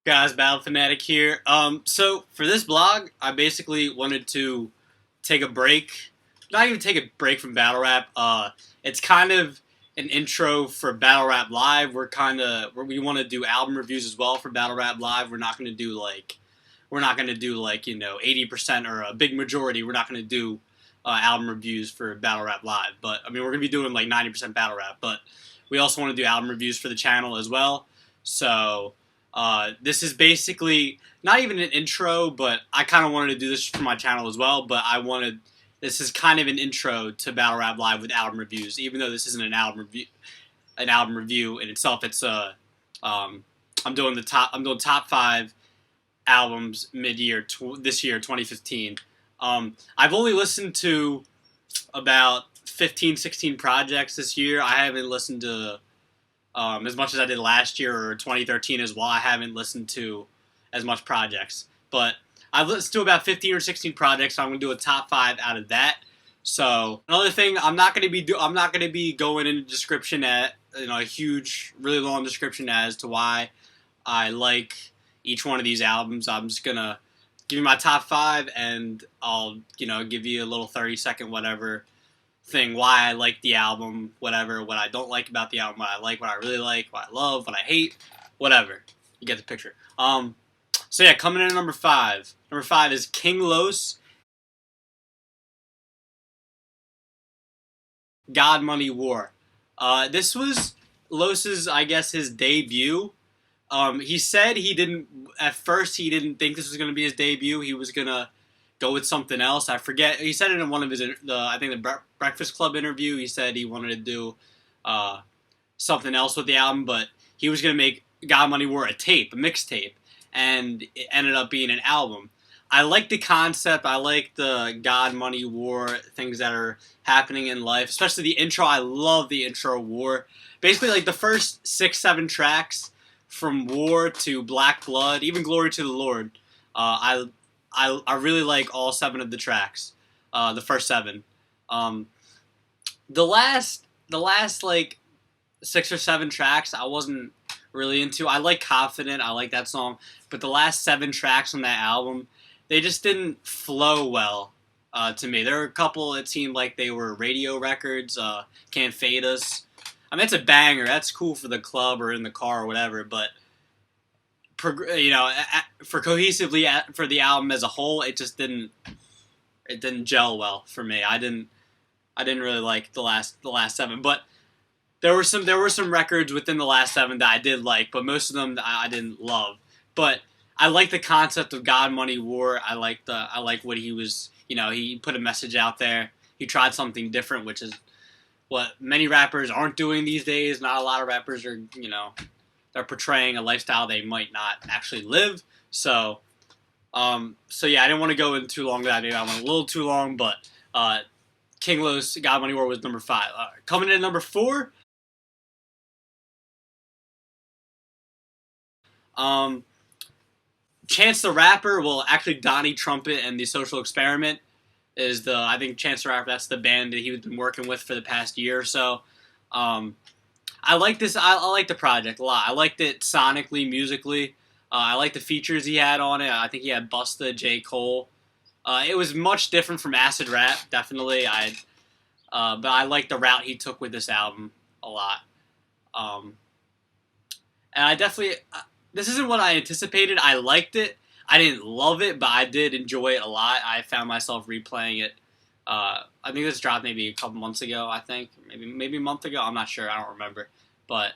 Guys, Battle Fanatic here. So for this blog, I basically wanted to take a break. Not even take a break from battle rap. It's kind of an intro for battle rap live. We want to do album reviews as well for battle rap live. We're not gonna do like 80% or a big majority. We're not gonna do album reviews for battle rap live. But I mean, we're gonna be doing like 90% battle rap. But we also want to do album reviews for the channel as well. So this is basically not even an intro, but I kind of wanted to do this for my channel as well. But this is kind of an intro to Battle Rap Live with album reviews, even though this isn't an album review in itself. I'm doing top five albums mid-year this year, 2015. I've only listened to about 15, 16 projects this year. I haven't listened to as much as I did last year or 2013 as well. I haven't listened to as much projects, but I've listened to about 15 or 16 projects. So I'm gonna do a top five out of that. So another thing, I'm not gonna be going into description at a huge, really long description as to why I like each one of these albums. I'm just gonna give you my top five, and I'll give you a little 30-second whatever thing why I like the album, whatever, what I don't like about the album, what I like, what I really like, what I love, what I hate, whatever. You get the picture. So yeah, coming in at number five. Number five is King Los, God Money War. This was Los's, I guess, his debut. He said at first he didn't think this was going to be his debut. He was going to go with something else. I forget. He said it in one of the Breakfast Club interview. He said he wanted to do something else with the album, but he was going to make God Money War a mixtape, and it ended up being an album. I like the concept. I like the God Money War things that are happening in life, especially the intro. I love the intro War. Basically, like the first 6, 7 tracks from War to Black Blood, even Glory to the Lord. I really like all 7 of the tracks. The first 7. The last like 6 or 7 tracks I wasn't really into. I like Confident. I like that song, but the last 7 tracks on that album, they just didn't flow well to me. There were a couple it seemed like they were radio records. Can't Fade Us. I mean, it's a banger. That's cool for the club or in the car or whatever, but for cohesively for the album as a whole, it didn't gel well for me. I didn't really like the last 7, but there were some records within the last 7 that I did like, but most of them I didn't love. But I like the concept of God Money War. I like what he was. He put a message out there. He tried something different, which is what many rappers aren't doing these days. Not a lot of rappers are they're portraying a lifestyle they might not actually live. So yeah, I didn't want to go in too long with that. I went a little too long, but King Los, God Money War was number 5. Coming in at number 4, Chance the Rapper. Well, actually, Donnie Trumpet and the Social Experiment is I think Chance the Rapper. That's the band that he's been working with for the past year or so. I like this. I like the project a lot. I liked it sonically, musically. I like the features he had on it. I think he had Busta, J. Cole. It was much different from acid rap, definitely. But I like the route he took with this album a lot. Um, and I definitely, this isn't what I anticipated. I liked it. I didn't love it, but I did enjoy it a lot. I found myself replaying it. I think this dropped maybe a couple months ago. I think maybe a month ago. I'm not sure. I don't remember. But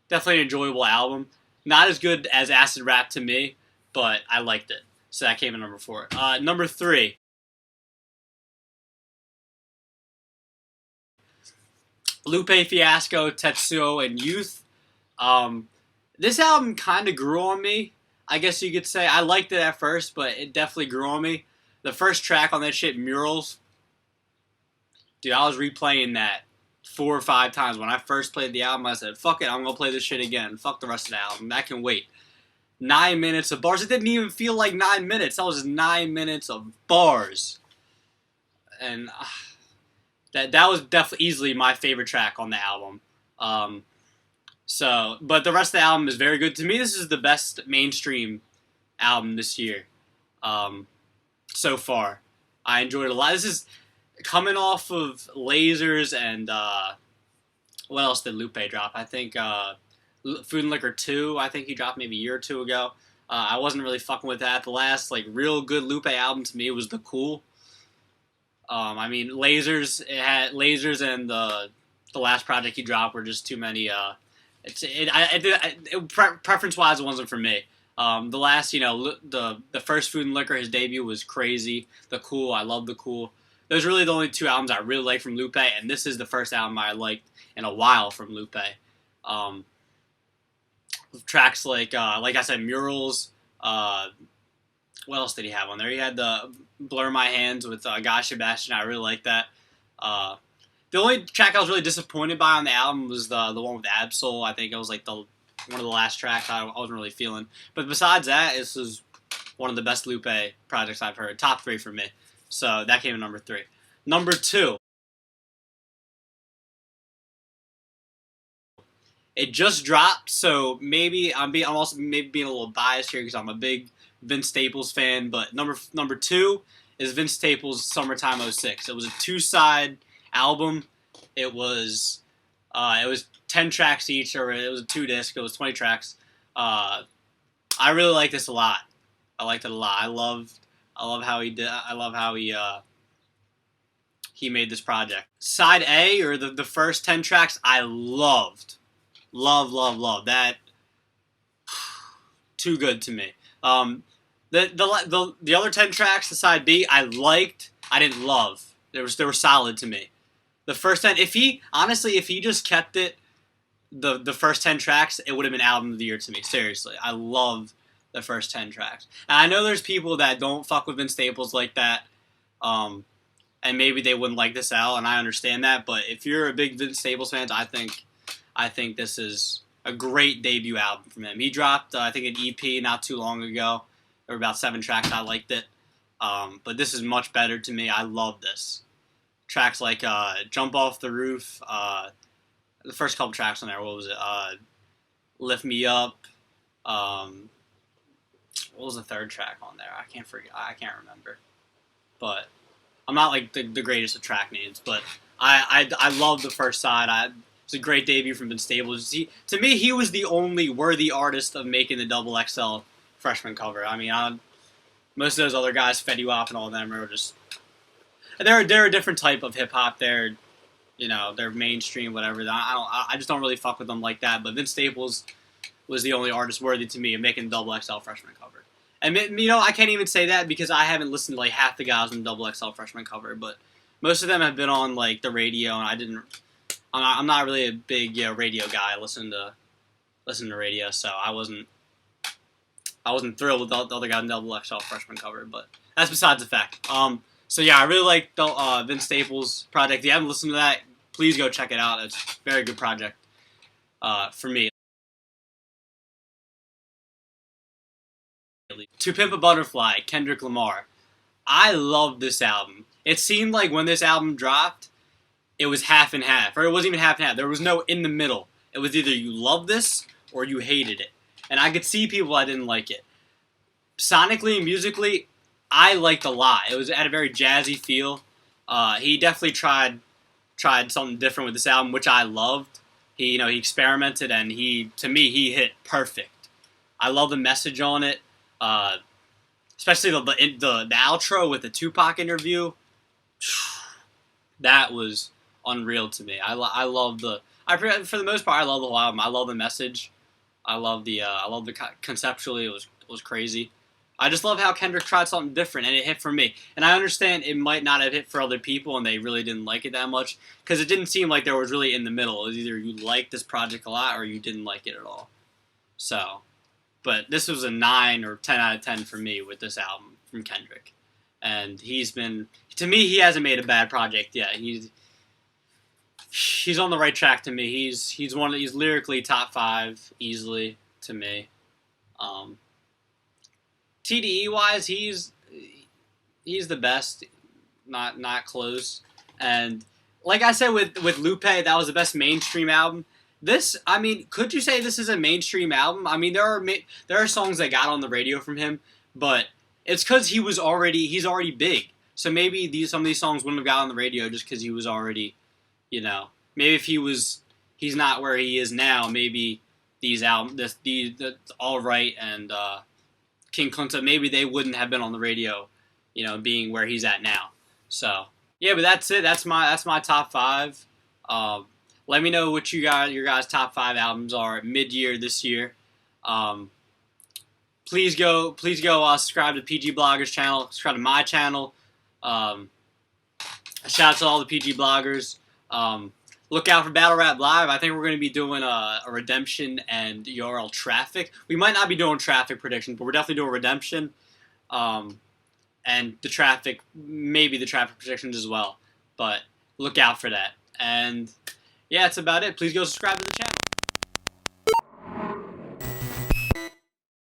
definitely an enjoyable album. Not as good as acid rap to me, but I liked it. So that came in number 4. Number 3, Lupe Fiasco, Tetsuo, and Youth. Um, this album kind of grew on me, I guess you could say. I liked it at first, but it definitely grew on me. The first track on that shit, Murals, dude, I was replaying that 4 or 5 times. When I first played the album, I said, fuck it, I'm going to play this shit again. Fuck the rest of the album. That can wait. 9 minutes of bars. It didn't even feel like 9 minutes. That was just 9 minutes of bars. And that was definitely easily my favorite track on the album. So, but the rest of the album is very good. To me, this is the best mainstream album this year, um, so far. I enjoyed it a lot. This is coming off of Lasers and what else did Lupe drop? I think Food and Liquor 2. I think he dropped maybe a year or two ago. I wasn't really fucking with that. The last like real good Lupe album to me was The Cool. I mean, Lasers. It had Lasers and the last project he dropped were just too many. Preference wise, it wasn't for me. The last, the first Food and Liquor, his debut was crazy. The Cool, I love The Cool. Those are really the only two albums I really like from Lupe, and this is the first album I liked in a while from Lupe. Um, Tracks like I said, Murals. What else did he have on there? He had the Blur My Hands with Guy Sebastian. I really like that. Uh, the only track I was really disappointed by on the album was the one with Absol. I think it was like the one of the last tracks I wasn't really feeling. But besides that, this is one of the best Lupe projects I've heard. Top 3 for me. So that came in number 3. Number 2. It just dropped, so maybe I'm also maybe being a little biased here because I'm a big Vince Staples fan. But number 2 is Vince Staples' Summertime '06. It was a 2-side album. It was 10 tracks each, or it was a 2-disc. It was 20 tracks. I really like this a lot. I liked it a lot. I love how he did. I love how he made this project. Side A, or the first 10 tracks, I loved. Love that. Too good to me. The other 10 tracks, the side B, I liked. I didn't love. They were solid to me. The first 10, if he just kept it, the first 10 tracks, it would have been album of the year to me. Seriously, I love the first 10 tracks. And I know there's people that don't fuck with Vince Staples like that, and maybe they wouldn't like this out, and I understand that. But if you're a big Vince Staples fan, I think this is a great debut album from him. He dropped, I think, an EP not too long ago. There were about 7 tracks. I liked it. But this is much better to me. I love this. Tracks like Jump Off the Roof. The first couple tracks on there, what was it? Lift Me Up. What was the third track on there? I can't remember. But I'm not like the greatest of track names. But I love the first side. It's a great debut from Vince Staples. To me, he was the only worthy artist of making the Double XL freshman cover. I mean, most of those other guys, Fetty Wap and all of them, are just they're a different type of hip hop. They're mainstream, whatever. I just don't really fuck with them like that. But Vince Staples was the only artist worthy to me of making the Double XL freshman cover. And I can't even say that because I haven't listened to like half the guys on the Double XL freshman cover, but most of them have been on like the radio, and I'm not really a big radio guy. I listen to radio, so I wasn't thrilled with the other guy in the Double XL freshman cover, but that's besides the fact. So yeah, I really like the Vince Staples project. If you haven't listened to that, please go check it out. It's a very good project for me. To Pimp a Butterfly, Kendrick Lamar. I love this album. It seemed like when this album dropped, it was half and half, or it wasn't even half and half. There was no in the middle. It was either you loved this or you hated it. And I could see people that didn't like it. Sonically and musically, I liked a lot. It had a very jazzy feel. He definitely tried something different with this album, which I loved. He experimented, and to me he hit perfect. I love the message on it, especially the outro with the Tupac interview. That was unreal to me. I love for the most part, I love the whole album. I love the message. I love the conceptually, it was crazy. I just love how Kendrick tried something different, and it hit for me. And I understand it might not have hit for other people, and they really didn't like it that much, because it didn't seem like there was really in the middle. It was either you liked this project a lot, or you didn't like it at all. So, but this was a 9 or 10 out of 10 for me with this album from Kendrick. And to me, he hasn't made a bad project yet. He's on the right track to me. He's lyrically top 5 easily to me. TDE wise, he's the best, not close. And like I said with Lupe, that was the best mainstream album. This, I mean, could you say this is a mainstream album? I mean, there are songs that got on the radio from him, but it's because he's already big. So maybe some of these songs wouldn't have got on the radio just because he was already, maybe if he's not where he is now. Maybe these album, the All Right and King Kunta, maybe they wouldn't have been on the radio, being where he's at now. So yeah, but that's it. That's my top five. Let me know what your guys' top five albums are mid year this year. Um, please go subscribe to PG Bloggers channel. Subscribe to my channel. Um, shout out to all the PG Bloggers. Look out for Battle Rap Live. I think we're going to be doing a Redemption and URL Traffic. We might not be doing traffic predictions, but we're definitely doing Redemption. And the traffic, maybe the traffic predictions as well. But look out for that. And yeah, that's about it. Please go subscribe to the channel.